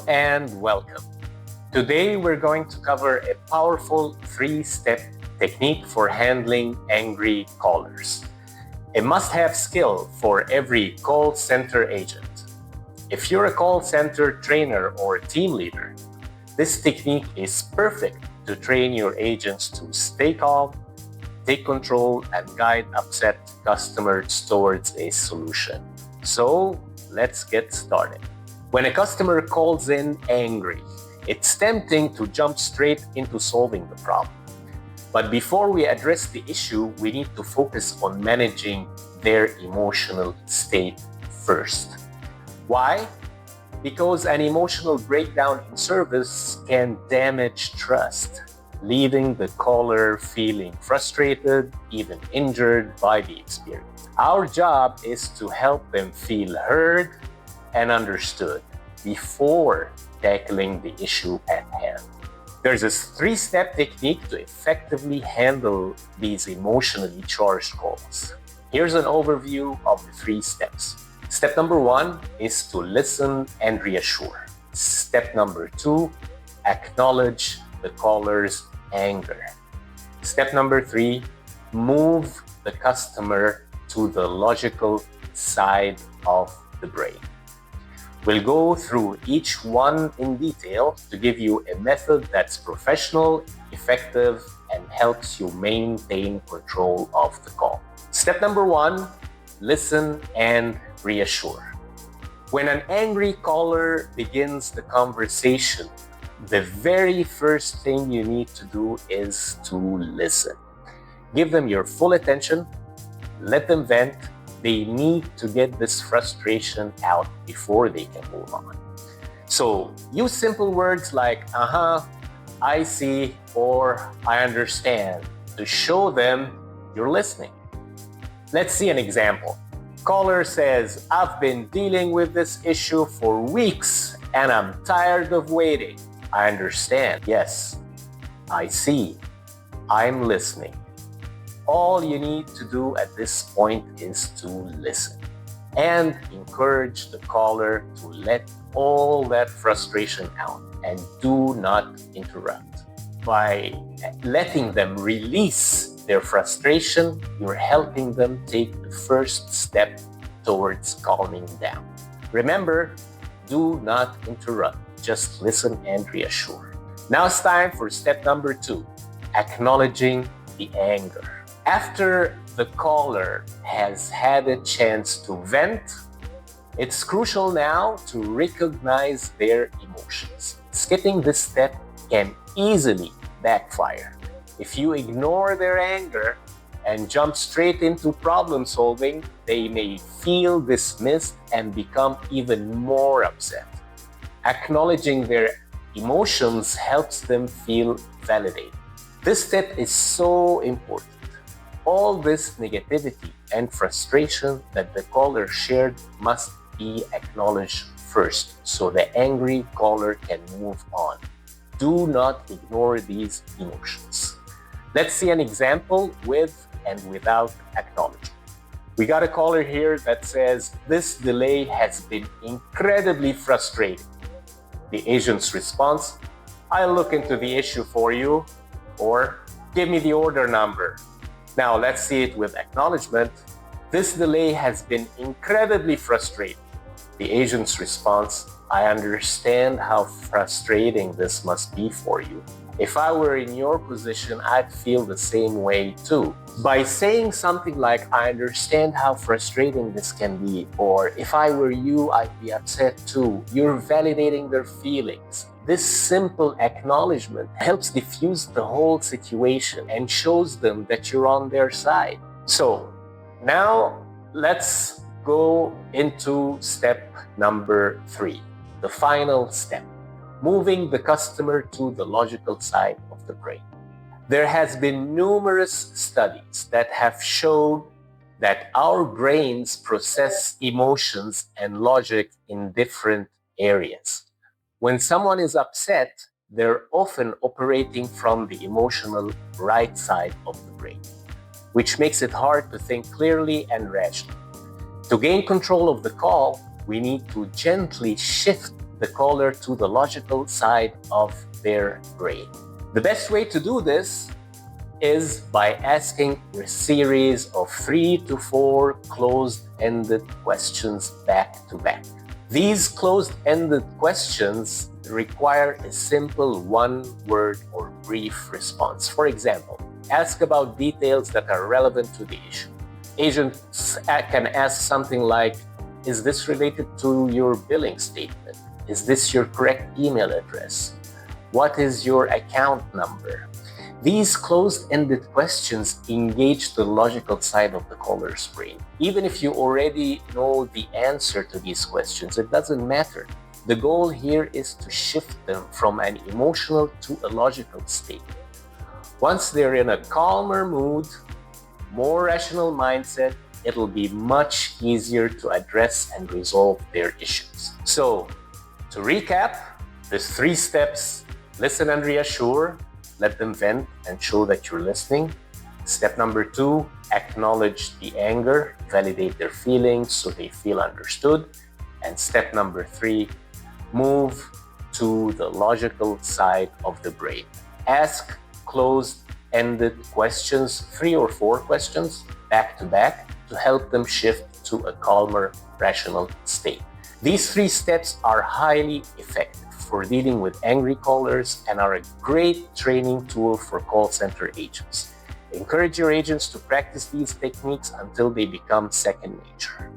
Hello and welcome. Today we're going to cover a powerful 3-step technique for handling angry callers. A must-have skill for every call center agent. If you're a call center trainer or team leader, this technique is perfect to train your agents to stay calm, take control, and guide upset customers towards a solution. So let's get started. When a customer calls in angry, it's tempting to jump straight into solving the problem. But before we address the issue, we need to focus on managing their emotional state first. Why? Because an emotional breakdown in service can damage trust, leaving the caller feeling frustrated, even injured by the experience. Our job is to help them feel heard and understood before tackling the issue at hand. There's a 3-step technique to effectively handle these emotionally charged calls. Here's an overview of the 3 steps. Step number 1 is to listen and reassure. Step number 2, acknowledge the caller's anger. Step number 3, move the customer to the logical side of the brain. We'll go through each one in detail to give you a method that's professional, effective, and helps you maintain control of the call. Step number 1, listen and reassure. When an angry caller begins the conversation, the very first thing you need to do is to listen. Give them your full attention, let them vent. They need to get this frustration out before they can move on. So use simple words like, I see, or I understand to show them you're listening. Let's see an example. Caller says, I've been dealing with this issue for weeks and I'm tired of waiting. I understand. Yes, I see. I'm listening. All you need to do at this point is to listen and encourage the caller to let all that frustration out and do not interrupt. By letting them release their frustration, you're helping them take the first step towards calming down. Remember, do not interrupt. Just listen and reassure. Now it's time for step number 2, acknowledging the anger. After the caller has had a chance to vent, it's crucial now to recognize their emotions. Skipping this step can easily backfire. If you ignore their anger and jump straight into problem solving, they may feel dismissed and become even more upset. Acknowledging their emotions helps them feel validated. This step is so important. All this negativity and frustration that the caller shared must be acknowledged first so the angry caller can move on. Do not ignore these emotions. Let's see an example with and without acknowledgement. We got a caller here that says, this delay has been incredibly frustrating. The agent's response, I'll look into the issue for you, or give me the order number. Now let's see it with acknowledgement. This delay has been incredibly frustrating. The agent's response, I understand how frustrating this must be for you. If I were in your position, I'd feel the same way too. By saying something like, I understand how frustrating this can be, or if I were you, I'd be upset too, you're validating their feelings. This simple acknowledgement helps diffuse the whole situation and shows them that you're on their side. So now let's go into step number 3, the final step, moving the customer to the logical side of the brain. There has been numerous studies that have shown that our brains process emotions and logic in different areas. When someone is upset, they're often operating from the emotional right side of the brain, which makes it hard to think clearly and rationally. To gain control of the call, we need to gently shift the caller to the logical side of their brain. The best way to do this is by asking a series of 3 to 4 closed-ended questions back to back. These closed-ended questions require a simple one-word or brief response. For example, ask about details that are relevant to the issue. Agents can ask something like, is this related to your billing statement? Is this your correct email address? What is your account number? These closed-ended questions engage the logical side of the caller's brain. Even if you already know the answer to these questions, it doesn't matter. The goal here is to shift them from an emotional to a logical state. Once they're in a calmer mood, more rational mindset, it'll be much easier to address and resolve their issues. So, to recap, there's 3 steps: listen and reassure, let them vent and show that you're listening. Step number 2, acknowledge the anger, validate their feelings so they feel understood. And step number 3, move to the logical side of the brain. Ask closed-ended questions, 3 or 4 questions back to back to help them shift to a calmer, rational state. These 3 steps are highly effective for dealing with angry callers and are a great training tool for call center agents. Encourage your agents to practice these techniques until they become second nature.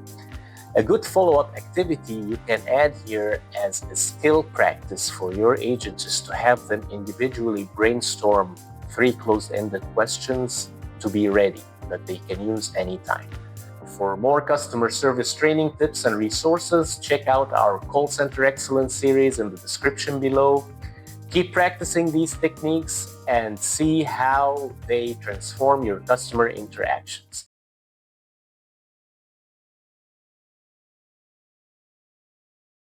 A good follow-up activity you can add here as a skill practice for your agents is to have them individually brainstorm 3 closed-ended questions to be ready that they can use anytime. For more customer service training tips and resources, check out our Call Center Excellence series in the description below. Keep practicing these techniques and see how they transform your customer interactions.